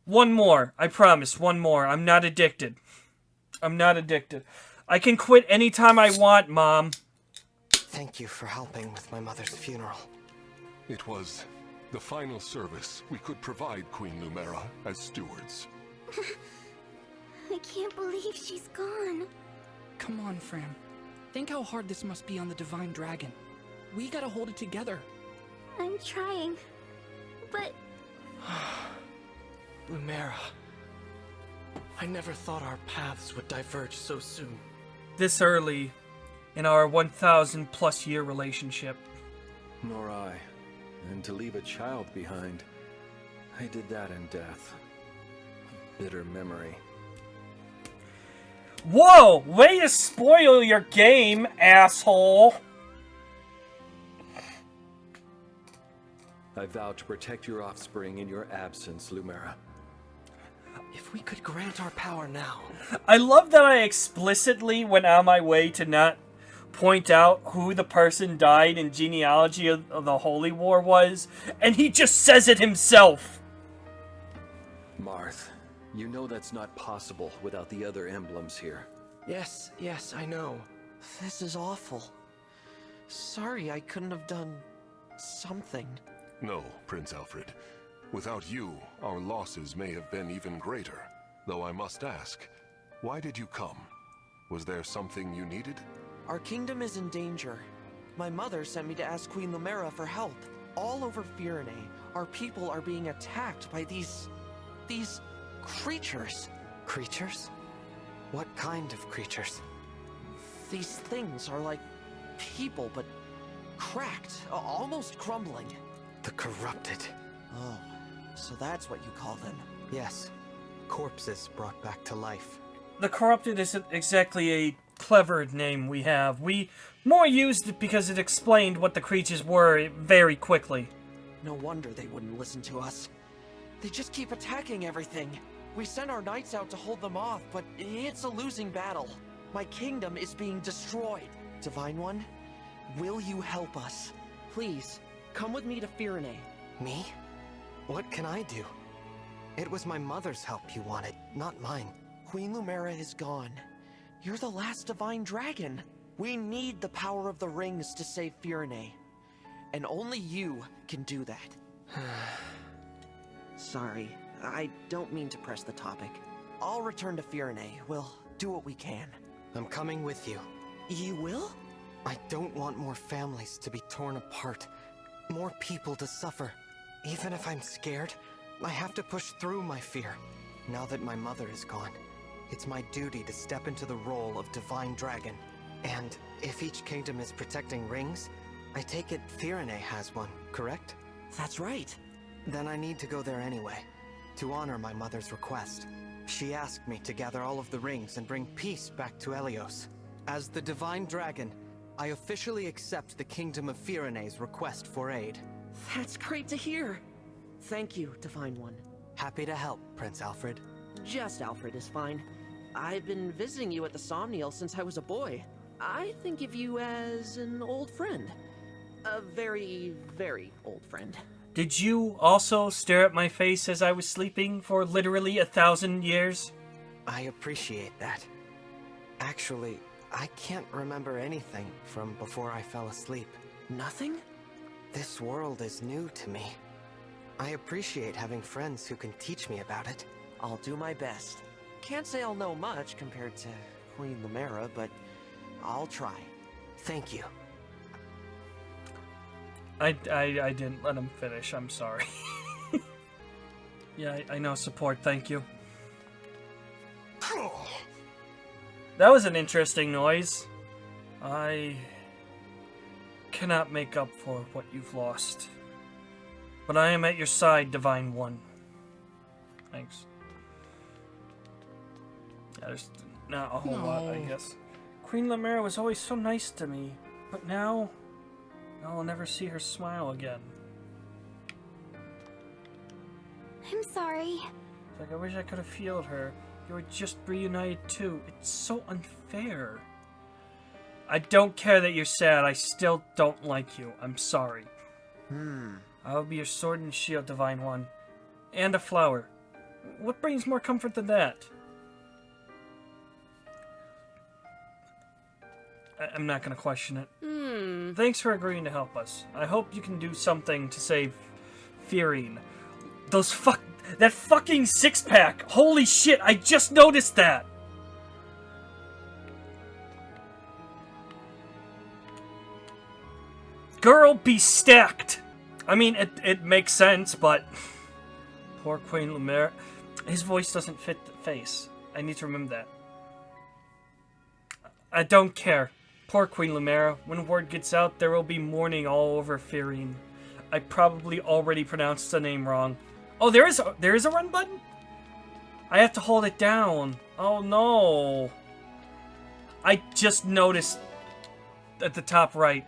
One more. I promise. One more. I'm not addicted. I'm not addicted. I can quit anytime I want, Mom. Thank you for helping with my mother's funeral. It was the final service we could provide Queen Lumera as stewards. I can't believe she's gone. Come on, Fram. Think how hard this must be on the Divine Dragon. We gotta hold it together. I'm trying, but... Lumera. I never thought our paths would diverge so soon. This early in our 1,000 plus year relationship. Nor I. And to leave a child behind, I did that in death. A bitter memory. Whoa! Way to spoil your game, asshole! I vow to protect your offspring in your absence, Lumera. If we could grant our power now... I love that I explicitly went on my way to not point out who the person died in genealogy of the Holy War was, and he just says it himself! Marth, you know that's not possible without the other emblems here. Yes, I know. This is awful. Sorry I couldn't have done... something. No, Prince Alfred. Without you, our losses may have been even greater. Though I must ask, why did you come? Was there something you needed? Our kingdom is in danger. My mother sent me to ask Queen Lumera for help. All over Firene, our people are being attacked by these creatures. Creatures? What kind of creatures? These things are like people, but cracked, almost crumbling. The corrupted. Oh, so that's what you call them. Yes. Corpses brought back to life. The Corrupted isn't exactly a clever name we have. We more used it because it explained what the creatures were very quickly. No wonder they wouldn't listen to us. They just keep attacking everything. We sent our knights out to hold them off, but it's a losing battle. My kingdom is being destroyed. Divine One, will you help us? Please, come with me to Firene. Me? What can I do? It was my mother's help you wanted, not mine. Queen Lumera is gone. You're the last Divine Dragon. We need the power of the rings to save Firene. And only you can do that. Sorry, I don't mean to press the topic. I'll return to Firene. We'll do what we can. I'm coming with you. You will? I don't want more families to be torn apart. More people to suffer. Even if I'm scared, I have to push through my fear. Now that my mother is gone, it's my duty to step into the role of Divine Dragon. And if each kingdom is protecting rings, I take it Firene has one, correct? That's right. Then I need to go there anyway, to honor my mother's request. She asked me to gather all of the rings and bring peace back to Helios. As the Divine Dragon, I officially accept the Kingdom of Firene's request for aid. That's great to hear. Thank you, Divine One. Happy to help, Prince Alfred. Just Alfred is fine. I've been visiting you at the Somniel since I was a boy. I think of you as an old friend. A very, very old friend. Did you also stare at my face as I was sleeping for literally 1,000 years? I appreciate that. Actually, I can't remember anything from before I fell asleep. Nothing? This world is new to me. I appreciate having friends who can teach me about it. I'll do my best. Can't say I'll know much compared to Queen Lumera, but I'll try. Thank you. I didn't let him finish. I'm sorry. Yeah, I know support. Thank you. That was an interesting noise. I cannot make up for what you've lost. But I am at your side, Divine One. Thanks. Yeah, there's not a whole lot, I guess. Queen Lumera was always so nice to me, but now I'll never see her smile again. I'm sorry. It's like, I wish I could have healed her. You were just reunited too. It's so unfair. I don't care that you're sad. I still don't like you. I'm sorry. I will be your sword and shield, Divine One. And a flower. What brings more comfort than that? I'm not gonna question it. Thanks for agreeing to help us. I hope you can do something to save Fyrine. That fucking six-pack! Holy shit, I just noticed that! Girl, be stacked! I mean, it makes sense, but... Poor Queen Lumiere. His voice doesn't fit the face. I need to remember that. I don't care. Poor Queen Lumiere. When word gets out, there will be mourning all over Fyrine. I probably already pronounced the name wrong. Oh, there is a run button? I have to hold it down. Oh no. I just noticed at the top right.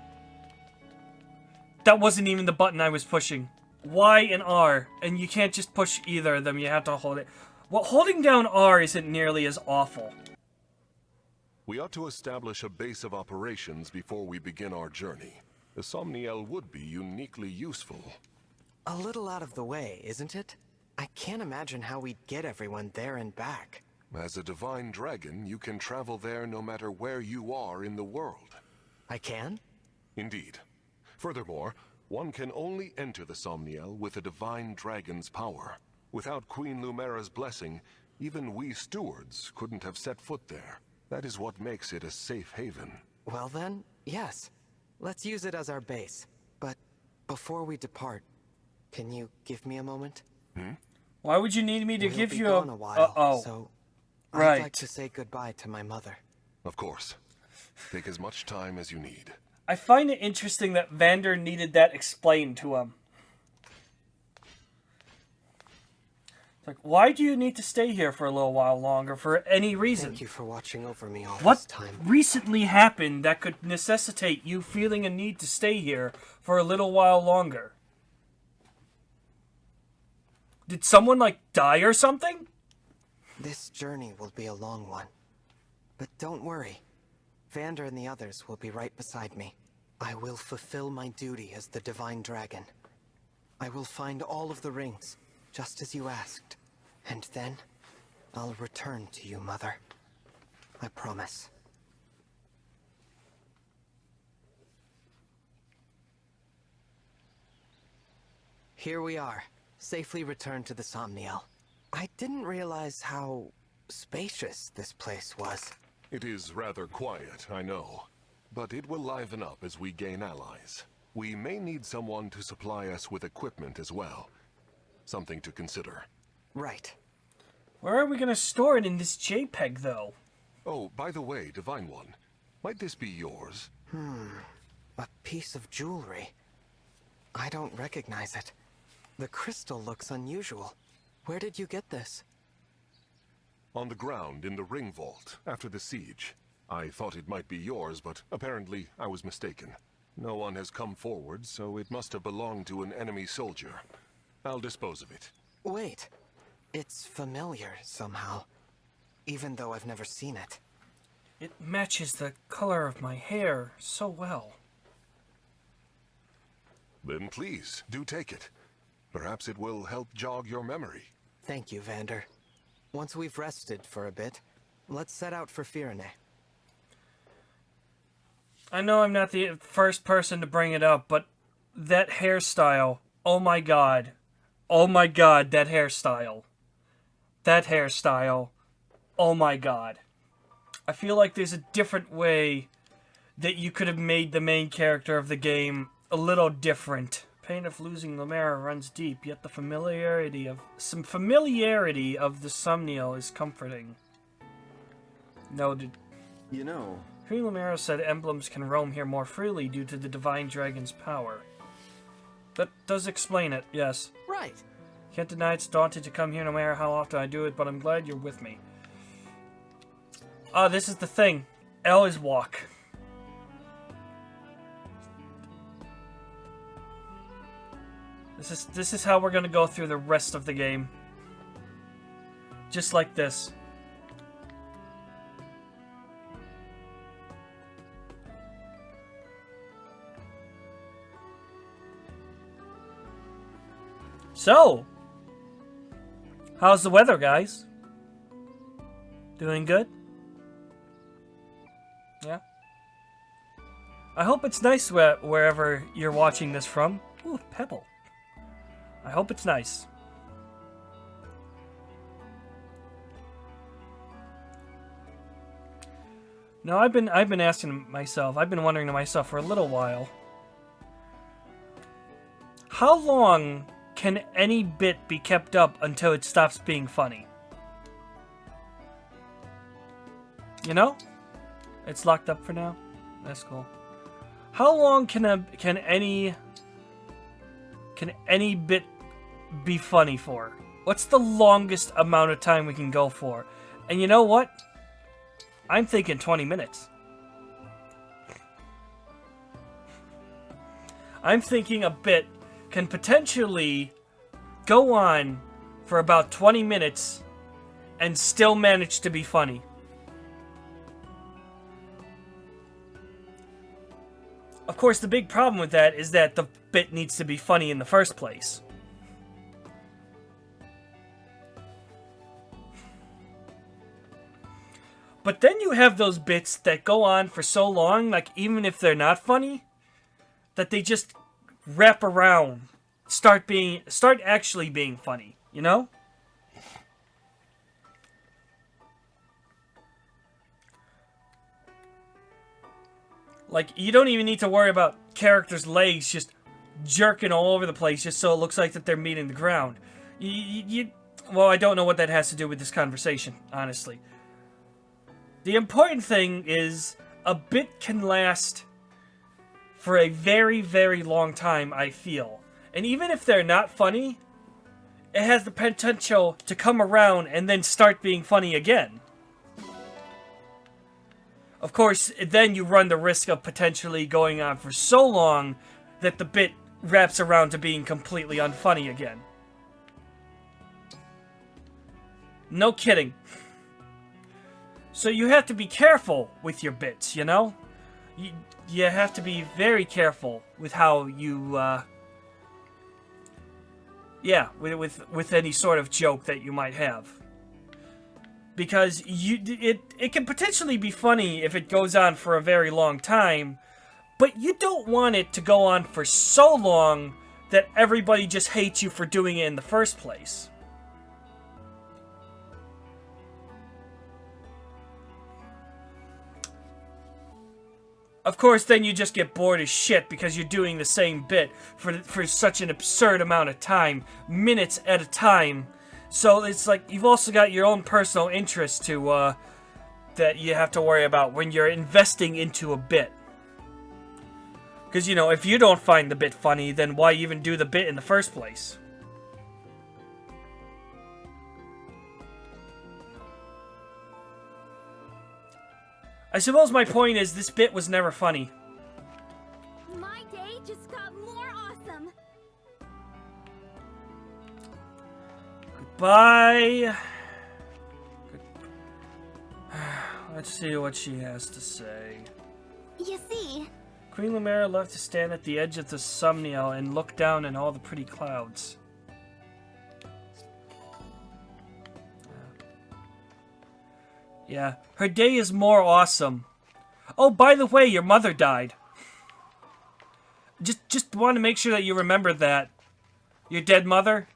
That wasn't even the button I was pushing. Y and R, and you can't just push either of them, you have to hold it. Well, holding down R isn't nearly as awful. We ought to establish a base of operations before we begin our journey. The Somniel would be uniquely useful. A little out of the way, isn't it? I can't imagine how we'd get everyone there and back. As a divine dragon, you can travel there no matter where you are in the world. I can? Indeed. Furthermore, one can only enter the Somniel with a divine dragon's power. Without Queen Lumera's blessing, even we stewards couldn't have set foot there. That is what makes it a safe haven. Well then, yes. Let's use it as our base. But before we depart, can you give me a moment? Why would you need me to We'll give be you gone a... while, so right. I'd like to say goodbye to my mother. Of course. Take as much time as you need. I find it interesting that Vander needed that explained to him. It's like, why do you need to stay here for a little while longer for any reason? Thank you for watching over me all What this time. recently happened that could necessitate you feeling a need to stay here for a little while longer? Did someone, like, die or something? This journey will be a long one. But don't worry. Vander and the others will be right beside me. I will fulfill my duty as the Divine Dragon. I will find all of the rings, just as you asked. And then, I'll return to you, Mother. I promise. Here we are, safely returned to the Somniel. I didn't realize how spacious this place was. It is rather quiet, I know. But it will liven up as we gain allies. We may need someone to supply us with equipment as well. Something to consider. Right. Where are we going to store it in this JPEG, though? Oh, by the way, Divine One, might this be yours? A piece of jewelry. I don't recognize it. The crystal looks unusual. Where did you get this? On the ground in the ring vault, after the siege. I thought it might be yours, but apparently I was mistaken. No one has come forward, so it must have belonged to an enemy soldier. I'll dispose of it. Wait. It's familiar somehow. Even though I've never seen it. It matches the color of my hair so well. Then please, do take it. Perhaps it will help jog your memory. Thank you, Vander. Once we've rested for a bit, let's set out for Fyrine. I know I'm not the first person to bring it up, but that hairstyle, oh my god. Oh my god, that hairstyle. That hairstyle, oh my god. I feel like there's a different way that you could have made the main character of the game a little different. Pain of losing Lumiere runs deep, yet the familiarity of the Somniel is comforting. Noted. You know, Queen Lumiere said emblems can roam here more freely due to the Divine Dragon's power. That does explain it, yes. Right. Can't deny it's daunting to come here no matter how often I do it, but I'm glad you're with me. Ah, this is the thing. L is walk. This is how we're gonna go through the rest of the game. Just like this. So, How's the weather, guys? Doing good? Yeah? I hope it's nice wherever you're watching this from. Ooh, pebble. I hope it's nice. No, I've been asking myself, I've been wondering to myself for a little while. How long can any bit be kept up until it stops being funny? You know? It's locked up for now. That's cool. How long can any bit be funny for? What's the longest amount of time we can go for? And you know what? I'm thinking 20 minutes. I'm thinking a bit can potentially go on for about 20 minutes and still manage to be funny. Of course, the big problem with that is that the bit needs to be funny in the first place. But then you have those bits that go on for so long, like even if they're not funny, that they just wrap around, start actually being funny, you know? Like, you don't even need to worry about characters' legs just jerking all over the place just so it looks like that they're meeting the ground. Well, I don't know what that has to do with this conversation, honestly. The important thing is a bit can last for a very, very long time, I feel. And even if they're not funny, it has the potential to come around and then start being funny again. Of course, then you run the risk of potentially going on for so long that the bit wraps around to being completely unfunny again. No kidding. So you have to be careful with your bits, you know? You have to be very careful with how you, yeah, with any sort of joke that you might have. Because it can potentially be funny if it goes on for a very long time, but you don't want it to go on for so long that everybody just hates you for doing it in the first place. Of course, then you just get bored as shit because you're doing the same bit for such an absurd amount of time, minutes at a time. So it's like you've also got your own personal interests to that you have to worry about when you're investing into a bit. Because, you know, if you don't find the bit funny, then why even do the bit in the first place? I suppose my point is this bit was never funny. My day just got more awesome. Goodbye. Let's see what she has to say. You see, Queen Lumera loved to stand at the edge of the Somniel and look down at all the pretty clouds. Yeah, her day is more awesome. Oh, by the way, your mother died. Just want to make sure that you remember that. Your dead mother?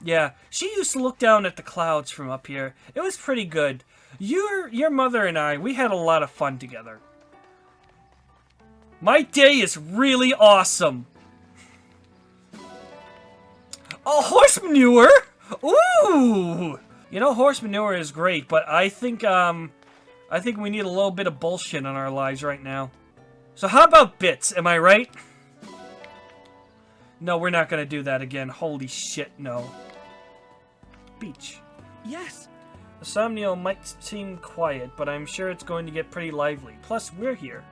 Yeah, she used to look down at the clouds from up here. It was pretty good. Your mother and I, we had a lot of fun together. My day is really awesome. Oh, horse manure! Ooh! You know, horse manure is great, but I think we need a little bit of bullshit in our lives right now. So how about bits, am I right? No, we're not gonna do that again. Holy shit, no. Beach. Yes. The Somniel might seem quiet, but I'm sure it's going to get pretty lively. Plus, we're here.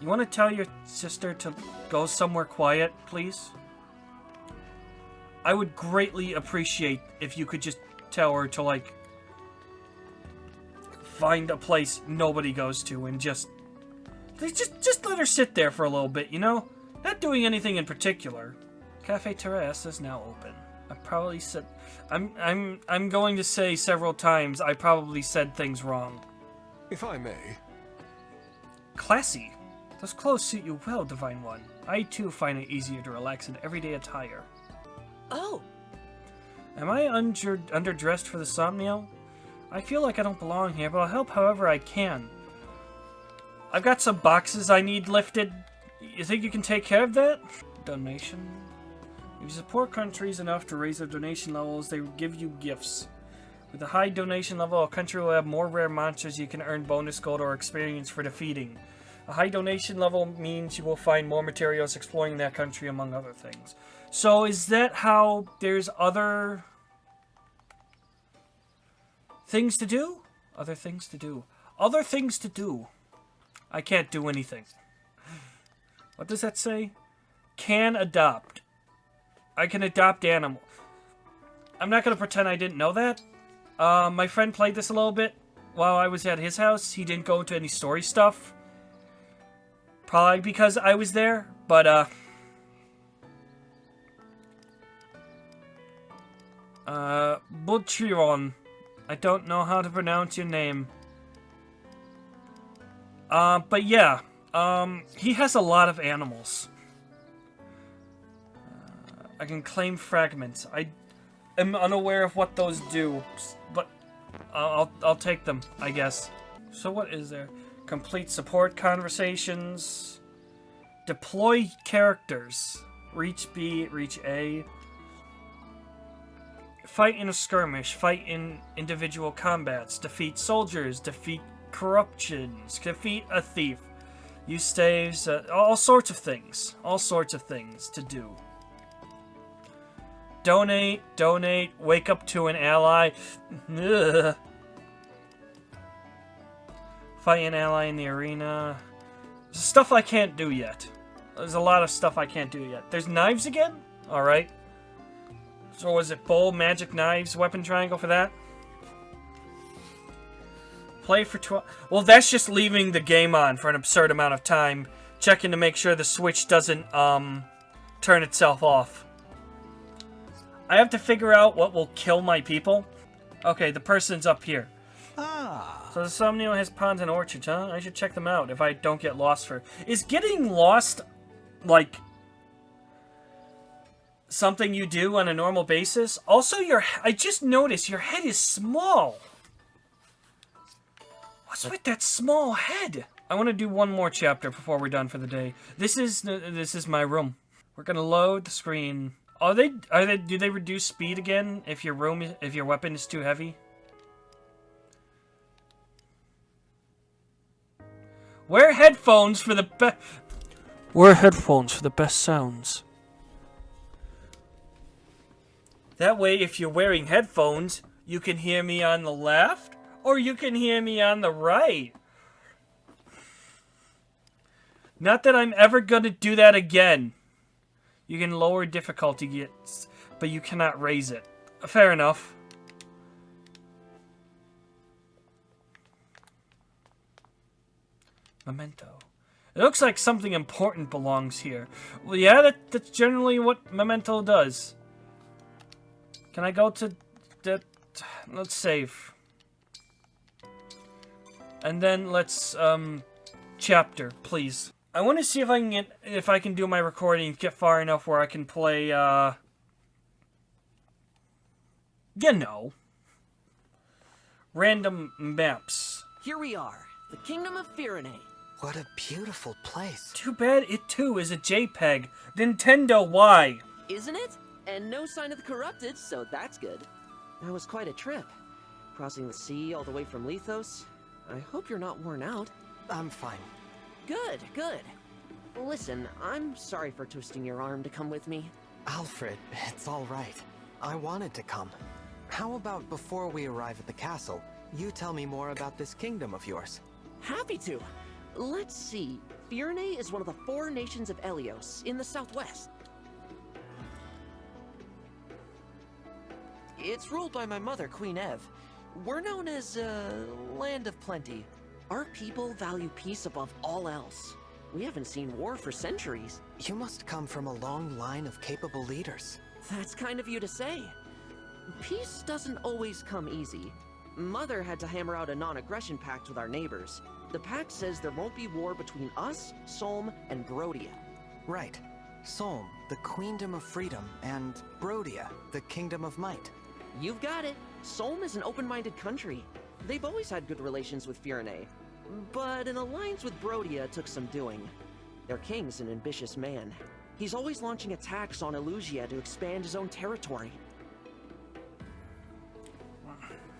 You want to tell your sister to go somewhere quiet, please? I would greatly appreciate if you could just tell her to, like, find a place nobody goes to and just let her sit there for a little bit, you know? Not doing anything in particular. Cafe Terrace is now open. A probably said... I'm going to say several times I probably said things wrong. If I may, Classy. Those clothes suit you well, Divine One. I too find it easier to relax in everyday attire. Oh, Am I underdressed for the Somniel? I feel like I don't belong here, but I'll help however I can. I've got some boxes I need lifted. You think you can take care of that? Donation. If you support countries enough to raise their donation levels, they will give you gifts. With a high donation level, a country will have more rare monsters you can earn bonus gold or experience for defeating. A high donation level means you will find more materials exploring that country, among other things. So is that how there's other things to do? Other things to do. Other things to do. I can't do anything. What does that say? Can adopt. I can adopt animals. I'm not going to pretend I didn't know that. My friend played this a little bit while I was at his house. He didn't go into any story stuff. Probably because I was there, but, Butchiron. I don't know how to pronounce your name. But yeah, he has a lot of animals. I can claim fragments. I am unaware of what those do, but I'll take them, I guess. So what is there? Complete support conversations. Deploy characters. Reach B, reach A. Fight in a skirmish. Fight in individual combats. Defeat soldiers. Defeat corruptions. Defeat a thief. Use staves. All sorts of things. All sorts of things to do. Donate. Donate. Wake up to an ally. Ugh. Fight an ally in the arena. There's stuff I can't do yet. There's a lot of stuff I can't do yet. There's knives again? Alright. So was it bowl, magic, knives, weapon triangle for that? Play for 12... Well, that's just leaving the game on for an absurd amount of time. Checking to make sure the Switch doesn't, turn itself off. I have to figure out what will kill my people. Okay, the person's up here. So the Somniel has ponds and orchards, huh? I should check them out if I don't get lost for... Is getting lost, like, something you do on a normal basis? Also, I just noticed your head is small. What's with that small head? I want to do one more chapter before we're done for the day. This is my room. We're gonna load the screen. Do they reduce speed again if your weapon is too heavy? Wear headphones for the best sounds. That way, if you're wearing headphones, you can hear me on the left, or you can hear me on the right. Not that I'm ever gonna do that again. You can lower difficulty, but you cannot raise it. Fair enough. Memento. It looks like something important belongs here. Well, yeah, that's generally what Memento does. Can I go to that? Let's save. And then let's, chapter, please. I want to see if I can do my recording, get far enough where I can play, random maps. here we are, the Kingdom of Firene. What a beautiful place. Too bad it too is a JPEG. Nintendo, why? Isn't it? And no sign of the corrupted, so that's good. That was quite a trip. Crossing the sea all the way from Lethos. I hope you're not worn out. I'm fine. Good, good. Listen, I'm sorry for twisting your arm to come with me. Alfred, it's all right. I wanted to come. How about before we arrive at the castle, you tell me more about this kingdom of yours? Happy to. Let's see. Firene is one of the 4 nations of Elios in the southwest. It's ruled by my mother, Queen Ev. We're known as, Land of Plenty. Our people value peace above all else. We haven't seen war for centuries. You must come from a long line of capable leaders. That's kind of you to say. peace doesn't always come easy. Mother had to hammer out a non-aggression pact with our neighbors. The pact says there won't be war between us, Solm, and Brodia. Right. Solm, the Queendom of Freedom, and Brodia, the Kingdom of Might. You've got it. Solm is an open-minded country. They've always had good relations with Firene. But an alliance with Brodia took some doing. Their king's an ambitious man. He's always launching attacks on Elusia to expand his own territory.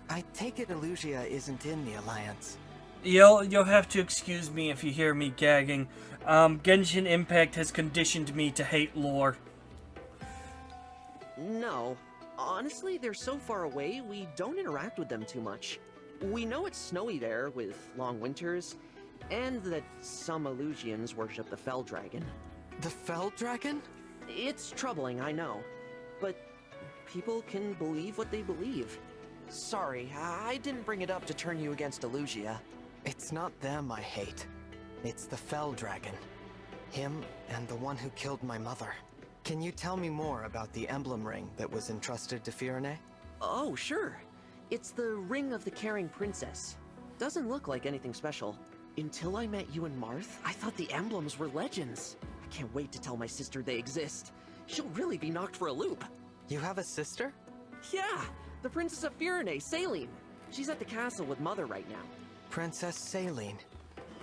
I take it Elusia isn't in the alliance. You'll have to excuse me if you hear me gagging. Genshin Impact has conditioned me to hate lore. No. Honestly, they're so far away, we don't interact with them too much. We know it's snowy there, with long winters, and that some Elusians worship the Fell Dragon. The Fell Dragon? It's troubling, I know. But people can believe what they believe. Sorry, I didn't bring it up to turn you against Elusia. It's not them I hate. It's the Fell Dragon. Him and the one who killed my mother. Can you tell me more about the Emblem ring that was entrusted to Firene? Oh, sure. It's the Ring of the Caring Princess. Doesn't look like anything special. Until I met you and Marth, I thought the emblems were legends. I can't wait to tell my sister they exist. She'll really be knocked for a loop. You have a sister? Yeah, the Princess of Firene, Saline. She's at the castle with Mother right now. Princess Saline.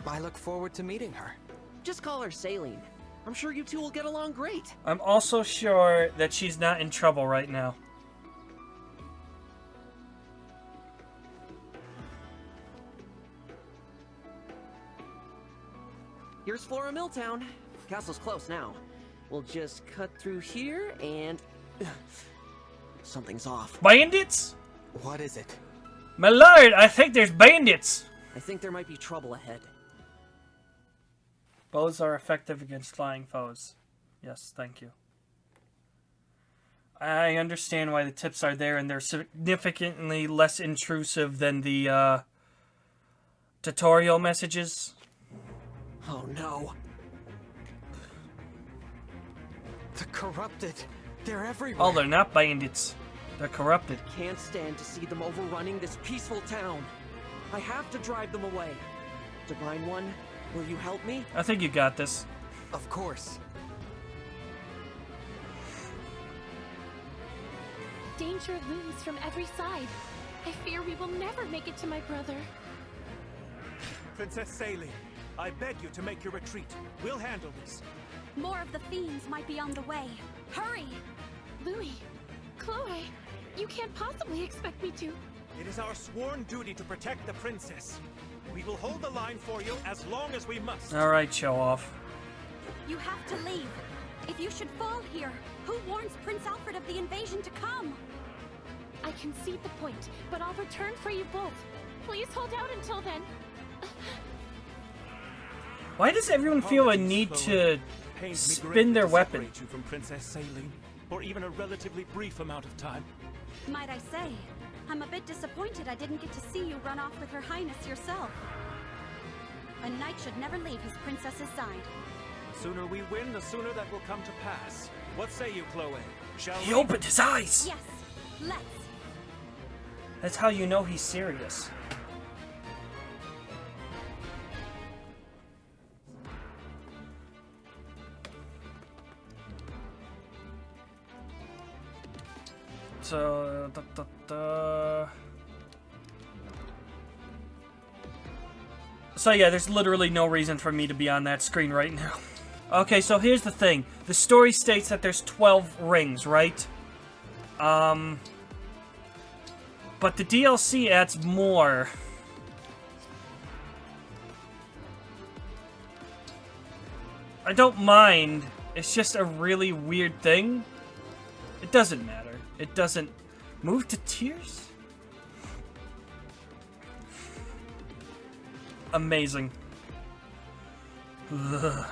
I look forward to meeting her. Just call her Saline. I'm sure you two will get along great. I'm also sure that she's not in trouble right now. Here's Flora Milltown. Castle's close now. We'll just cut through here and... something's off. Bandits? What is it? My lord, I think there's bandits! I think there might be trouble ahead. Bows are effective against flying foes. Yes, thank you. I understand why the tips are there, and they're significantly less intrusive than the tutorial messages. Oh no. The corrupted. They're everywhere. Oh, they're not bandits. They're corrupted. Can't stand to see them overrunning this peaceful town. I have to drive them away. Divine One, will you help me? I think you got this. Of course. Danger looms from every side. I fear we will never make it to my brother. Princess Saline, I beg you to make your retreat. We'll handle this. More of the fiends might be on the way. Hurry! Louis, Chloe, you can't possibly expect me to. It is our sworn duty to protect the princess. We will hold the line for you as long as we must. Alright, show off. You have to leave. If you should fall here, who warns Prince Alfred of the invasion to come? I concede the point, but I'll return for you both. Please hold out until then. Why does everyone feel a need to spin their weapon? Separate you from Princess Saline, or even a relatively brief amount of time. Might I say, I'm a bit disappointed I didn't get to see you run off with Her Highness yourself. A knight should never leave his princess's side. The sooner we win, the sooner that will come to pass. What say you, Chloe? Shall He we? opened his eyes! Yes, let's. That's how you know he's serious. So, So yeah, there's literally no reason for me to be on that screen right now. Okay, so here's the thing. The story states that there's 12 rings, right? But the DLC adds more. I don't mind. It's just a really weird thing. It doesn't matter. It doesn't... Move to tears? Amazing. Ugh.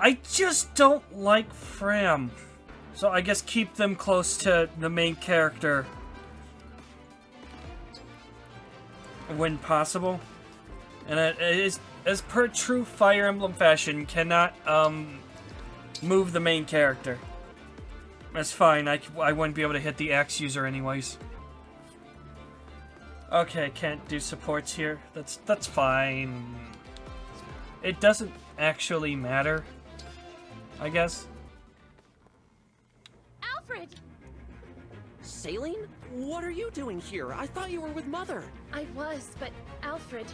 I just don't like Fram. So I guess keep them close to the main character when possible. And it is, as per true Fire Emblem fashion, cannot move the main character. That's fine. I wouldn't be able to hit the axe user anyways. Okay, can't do supports here. That's fine. It doesn't actually matter, I guess. Alfred! Saline? What are you doing here? I thought you were with Mother. I was, but Alfred,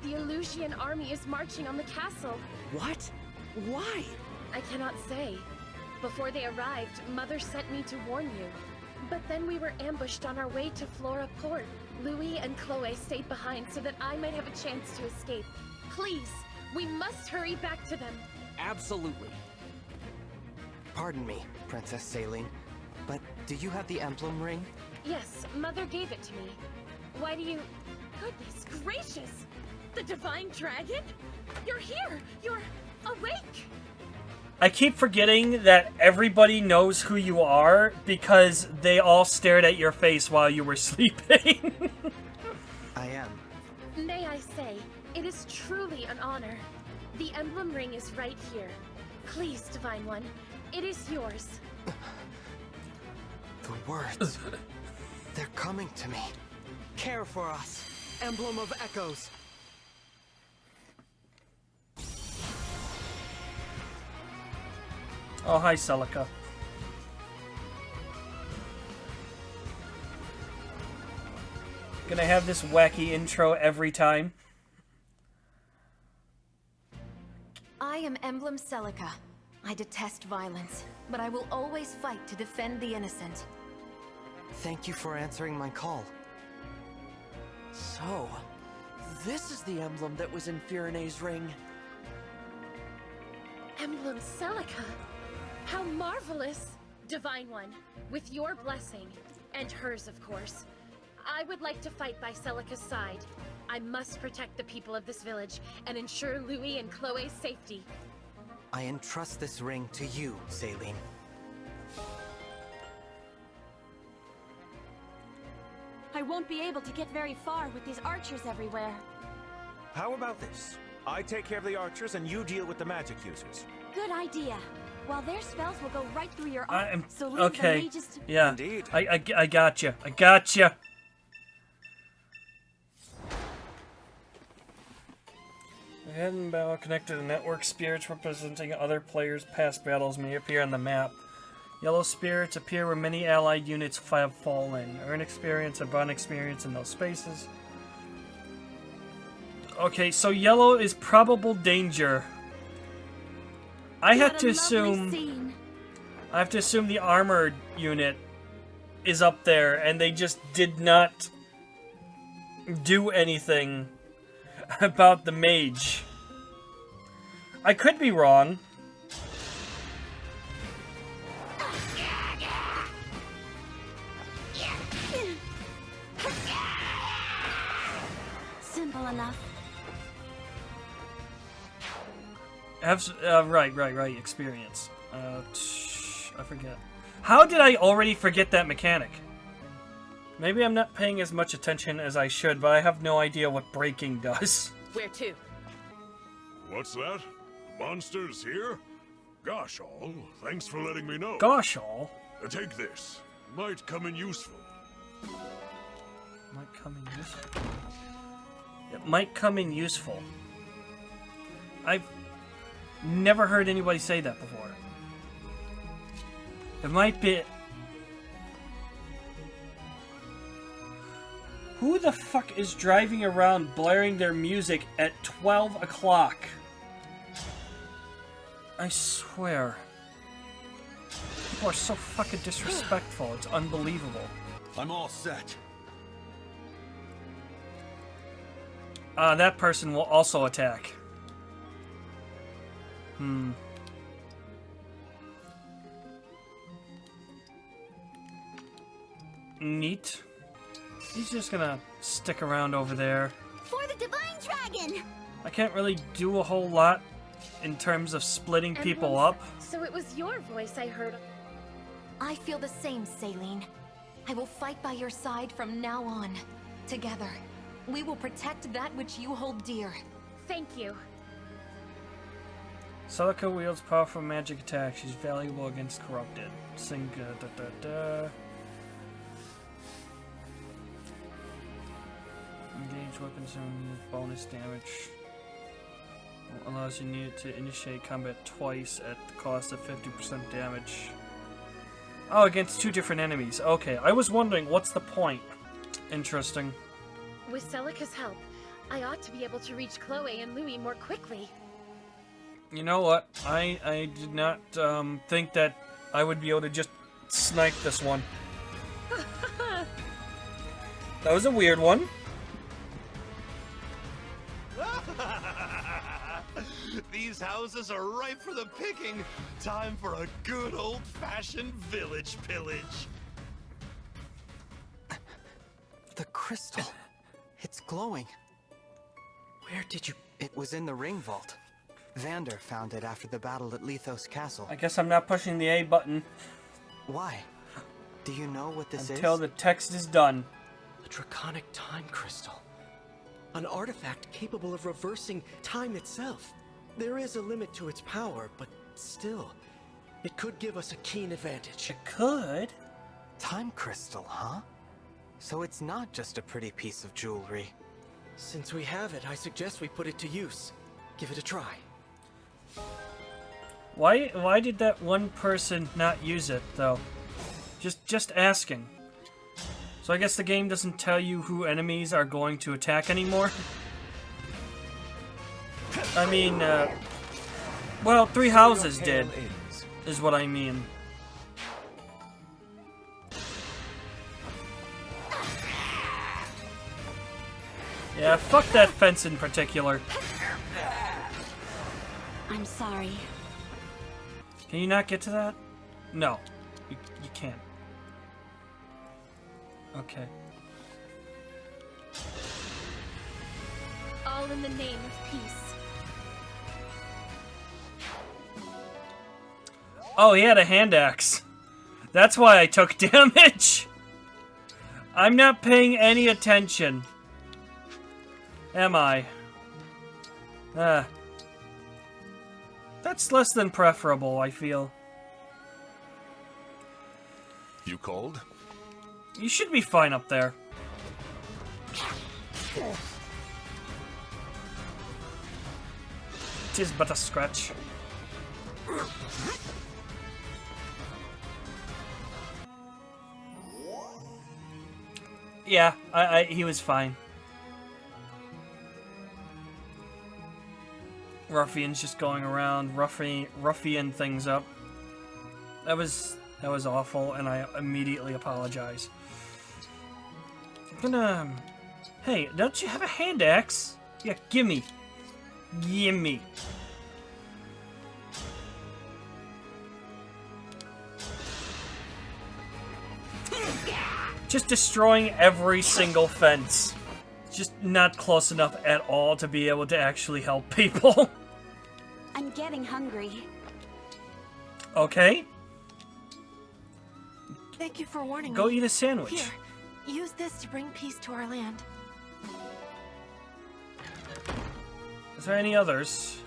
the Elusian army is marching on the castle. What? Why? I cannot say. Before they arrived, Mother sent me to warn you. But then we were ambushed on our way to Flora Port. Louis and Chloe stayed behind so that I might have a chance to escape. Please, we must hurry back to them. Absolutely. Pardon me, Princess Saline, but do you have the emblem ring? Yes, Mother gave it to me. Why do you... Goodness gracious! The Divine Dragon? You're here! You're awake! I keep forgetting that everybody knows who you are because they all stared at your face while you were sleeping. I am. May I say, it is truly an honor. The emblem ring is right here. Please, Divine One, it is yours. The words. They're coming to me. Care for us, Emblem of Echoes. Oh, hi, Celica. Gonna have this wacky intro every time. I am Emblem Celica. I detest violence, but I will always fight to defend the innocent. Thank you for answering my call. So, this is the emblem that was in Firene's ring. Emblem Celica? How marvelous! Divine One, with your blessing, and hers of course, I would like to fight by Celica's side. I must protect the people of this village and ensure Louis and Chloe's safety. I entrust this ring to you, Saline. I won't be able to get very far with these archers everywhere. How about this? I take care of the archers and you deal with the magic users. Good idea. While their spells will go right through your I'm arm, so leave okay. the mages to... Yeah. Indeed. I gotcha. I gotcha. The hidden battle connected to network spirits representing other players' past battles may appear on the map. Yellow spirits appear where many allied units have fallen. Earn experience and bond experience in those spaces. Okay, so yellow is probable danger. I have to assume the armored unit is up there and they just did not do anything about the mage. I could be wrong. Simple enough. Right. Experience. I forget. How did I already forget that mechanic? Maybe I'm not paying as much attention as I should, but I have no idea what breaking does. Where to? What's that? Monsters here? Gosh all, thanks for letting me know. Gosh all. Take this. Might come in useful. Might come in useful. It might come in useful. I've never heard anybody say that before. It might be... Who the fuck is driving around blaring their music at 12 o'clock? I swear. People are so fucking disrespectful. It's unbelievable. I'm all set. That person will also attack. Neat. He's just gonna stick around over there. For the Divine Dragon! I can't really do a whole lot in terms of splitting people up. So it was your voice I heard. I feel the same, Saline. I will fight by your side from now on. Together, we will protect that which you hold dear. Thank you. Celica wields powerful magic attacks. She's valuable against corrupted. Sing Engage weapons and bonus damage. Allows you to initiate combat twice at the cost of 50% damage. Oh, against 2 different enemies. Okay, I was wondering, what's the point? Interesting. With Celica's help, I ought to be able to reach Chloe and Louis more quickly. You know what? I did not think that I would be able to just snipe this one. That was a weird one. These houses are ripe for the picking. Time for a good old-fashioned village pillage. The crystal. It's glowing. Where did you... It was in the ring vault. Vander found it after the battle at Lethos Castle. I guess I'm not pushing the A button. Why? Do you know what this is? Until the text is done. A draconic time crystal. An artifact capable of reversing time itself. There is a limit to its power, but still, it could give us a keen advantage. It could? Time crystal, huh? So it's not just a pretty piece of jewelry. Since we have it, I suggest we put it to use. Give it a try. Why did that one person not use it, though? Just asking. So I guess the game doesn't tell you who enemies are going to attack anymore? I mean, well, 3 houses did, is what I mean. Yeah, fuck that fence in particular. I'm sorry. Can you not get to that? No, you can't. Okay. All in the name of peace. Oh, he had a hand axe. That's why I took damage. I'm not paying any attention. Am I? That's less than preferable, I feel. You called? You should be fine up there. Tis but a scratch. Yeah, he was fine. Ruffian's just going around ruffian things up. That was awful, and I immediately apologize. I'm gonna... Hey, don't you have a hand axe? Yeah, gimme. Gimme. Just destroying every single fence. Just not close enough at all to be able to actually help people. I'm getting hungry. Okay. Thank you for warning me. Go eat a sandwich. Here, use this to bring peace to our land. Is there any others?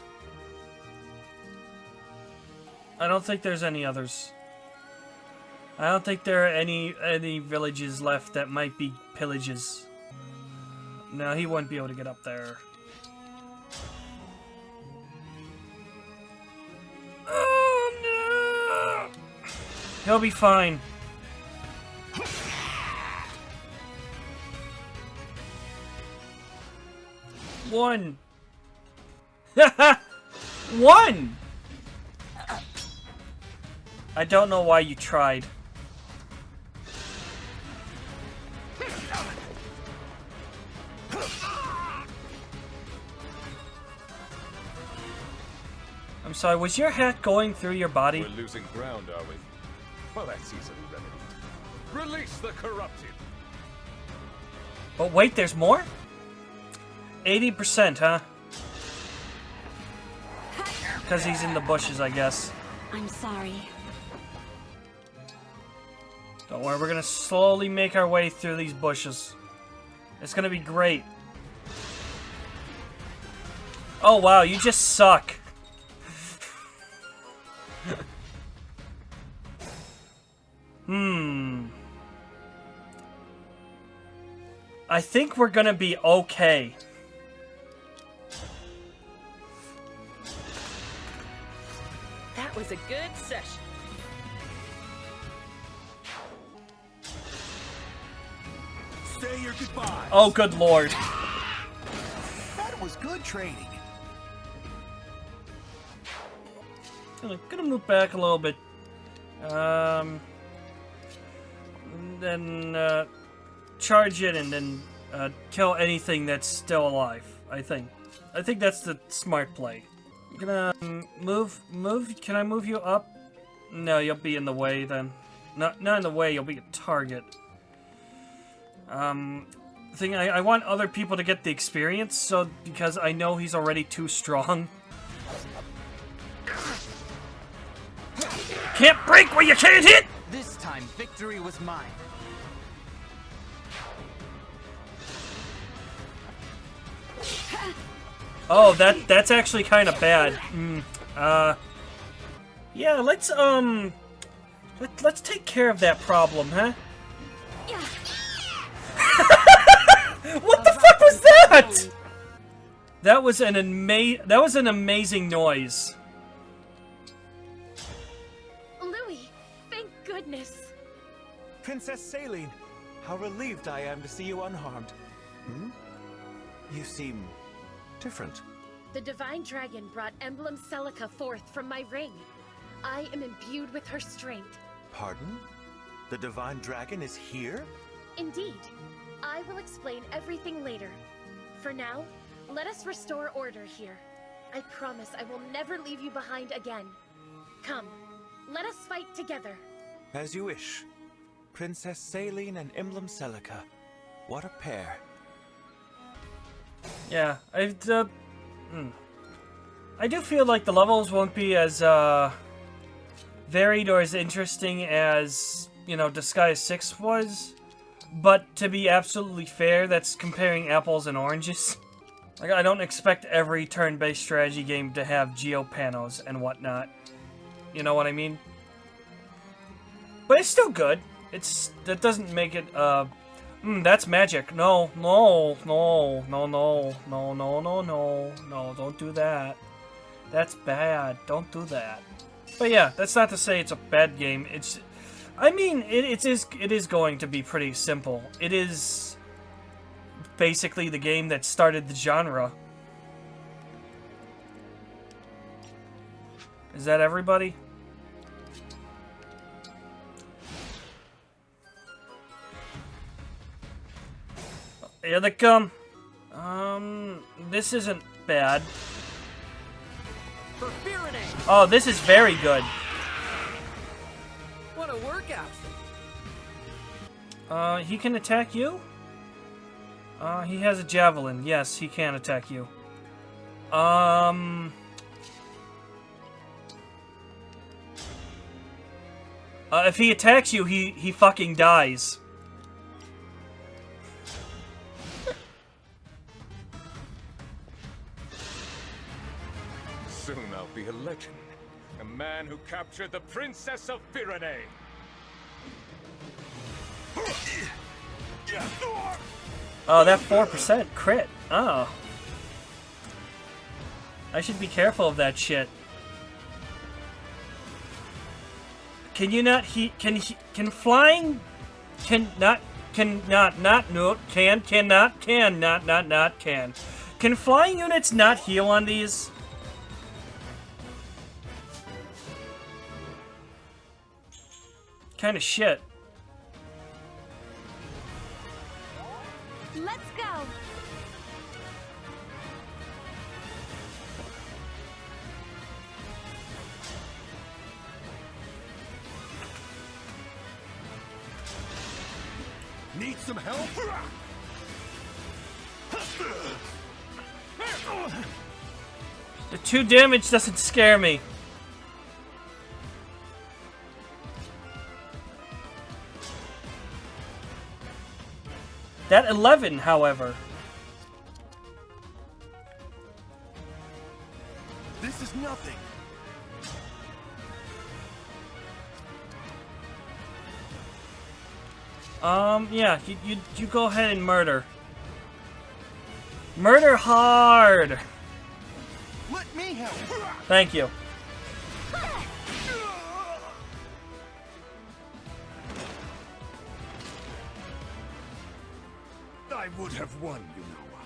I don't think there's any others. I don't think there are any villages left that might be pillages. No, he wouldn't be able to get up there. Oh no! He'll be fine. One. One! I don't know why you tried. I'm sorry, was your hat going through your body? We're losing ground, are we? Well, that's easily remedied. Release the corrupted! But wait, there's more? 80%, huh? Because he's in the bushes, I guess. I'm sorry. Don't worry, we're gonna slowly make our way through these bushes. It's gonna be great. Oh wow, you just suck. I think we're gonna be okay. That was a good session. Say your goodbye. Oh, good lord. That was good training. Gonna move back a little bit. Then charge it and then kill anything that's still alive. I think that's the smart play. I'm gonna move. Can I move you up? No, you'll be in the way then. Not in the way. You'll be a target. I want other people to get the experience, so because I know he's already too strong. Can't break where you can't hit! This time, victory was mine. Oh, that's actually kind of bad. Yeah, let's take care of that problem, huh? What the fuck was that? That was an amazing noise. Louis, thank goodness. Princess Saline, how relieved I am to see you unharmed. You seem different. The Divine Dragon brought Emblem Celica forth from my ring. I am imbued with her strength. Pardon? The Divine Dragon is here? Indeed. I will explain everything later. For now, let us restore order here. I promise I will never leave you behind again. Come, let us fight together. As you wish. Princess Saline and Emblem Celica. What a pair. Yeah, I do feel like the levels won't be as varied or as interesting as, you know, Disguise 6 was. But to be absolutely fair, that's comparing apples and oranges. Like, I don't expect every turn-based strategy game to have geopanos and whatnot. You know what I mean? But it's still good. That doesn't make it, that's magic. No, don't do that. That's bad. Don't do that. But yeah, that's not to say it's a bad game. I mean, it is going to be pretty simple. It is basically the game that started the genre. Is that everybody? Here they come. This isn't bad. Oh, this is very good. What a workout! He can attack you? He has a javelin. Yes, he can attack you. If he attacks you, he fucking dies. Soon I'll be a legend. A man who captured the Princess of Pyrenees. Oh, that 4% crit. Oh. I should be careful of that shit. Can you not can flying can flying units not heal on these? Kind of shit. Let's go. Need some help? The 2 damage doesn't scare me. That 11, however. This is nothing. Yeah, you go ahead and murder. Murder hard! Let me help. Thank you. I would have won, you know,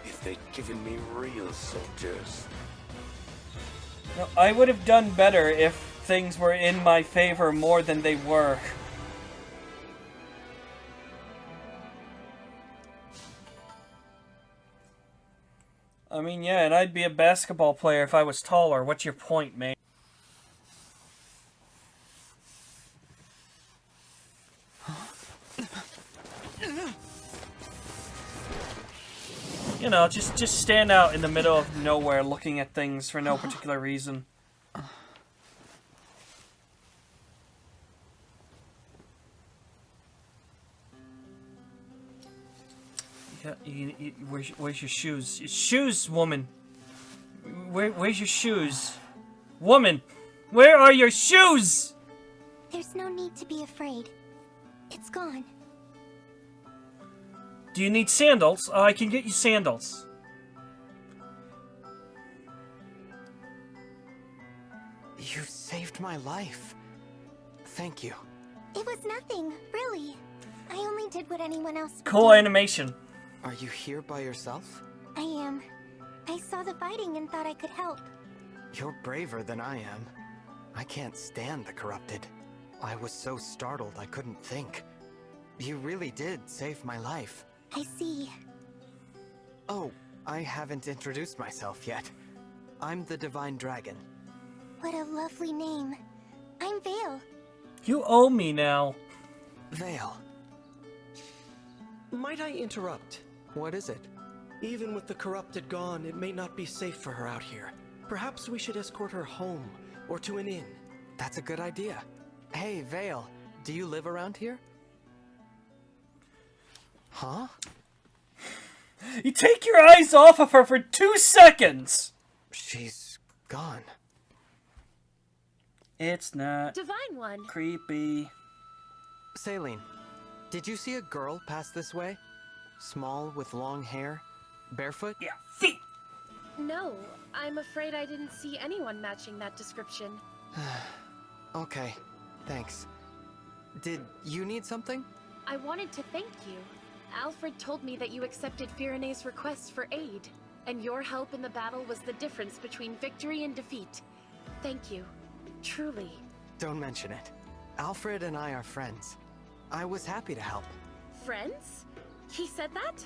if they'd given me real soldiers. No, I would have done better if things were in my favor more than they were. I mean, yeah, and I'd be a basketball player if I was taller. What's your point, man? You know, just stand out in the middle of nowhere looking at things for no particular reason. Yeah, where's your shoes? Shoes, woman! Where's your shoes? Woman! Where are your shoes? There's no need to be afraid. It's gone. Do you need sandals? I can get you sandals. You saved my life. Thank you. It was nothing, really. I only did what anyone else would Cool do. animation. Are you here by yourself? I am. I saw the fighting and thought I could help. You're braver than I am. I can't stand the corrupted. I was so startled I couldn't think. You really did save my life. I see. Oh, I haven't introduced myself yet. I'm the Divine Dragon. What a lovely name. I'm Vale. You owe me now. Vale. Might I interrupt? What is it? Even with the corrupted gone, it may not be safe for her out here. Perhaps we should escort her home, or to an inn. That's a good idea. Hey, Vale, do you live around here? Huh? You take your eyes off of her for 2 seconds! She's gone. It's not Divine One. creepy. Saline, did you see a girl pass this way? Small, with long hair? Barefoot? Yeah, feet! No, I'm afraid I didn't see anyone matching that description. Okay, thanks. Did you need something? I wanted to thank you. Alfred told me that you accepted Firene's request for aid, and your help in the battle was the difference between victory and defeat. Thank you. Truly. Don't mention it. Alfred and I are friends. I was happy to help. Friends? He said that?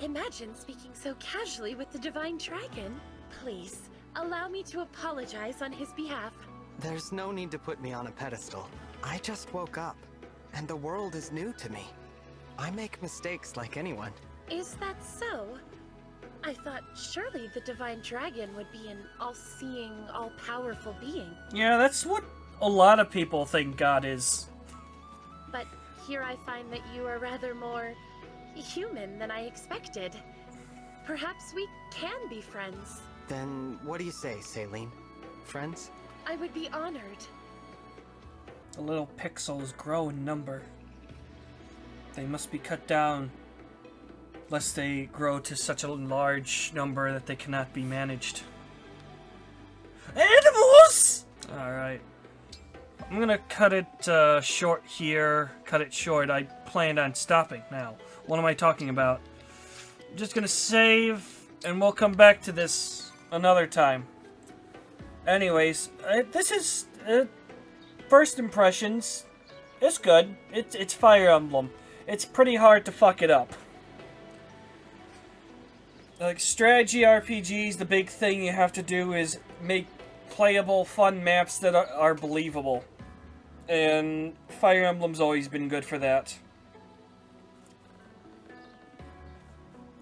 Imagine speaking so casually with the Divine Dragon. Please, allow me to apologize on his behalf. There's no need to put me on a pedestal. I just woke up, and the world is new to me. I make mistakes like anyone. Is that so? I thought surely the Divine Dragon would be an all-seeing, all-powerful being. Yeah, that's what a lot of people think God is. But here I find that you are rather more human than I expected. Perhaps we can be friends. Then what do you say, Saline? Friends? I would be honored. The little pixels grow in number. They must be cut down, lest they grow to such a large number that they cannot be managed. Animals! Alright. I'm gonna cut it short here. Cut it short. I planned on stopping now. What am I talking about? I'm just gonna save, and we'll come back to this another time. Anyways, this is first impressions. It's good. It's Fire Emblem. It's pretty hard to fuck it up. Like, strategy RPGs, the big thing you have to do is make playable, fun maps that are believable. And Fire Emblem's always been good for that.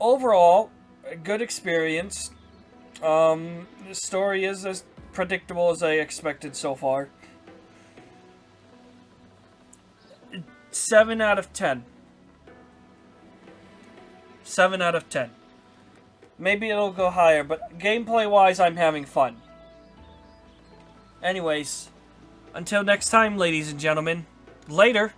Overall, a good experience. The story is as predictable as I expected so far. 7 out of 10. 7 out of 10. Maybe it'll go higher, but gameplay-wise, I'm having fun. Anyways, until next time, ladies and gentlemen, later.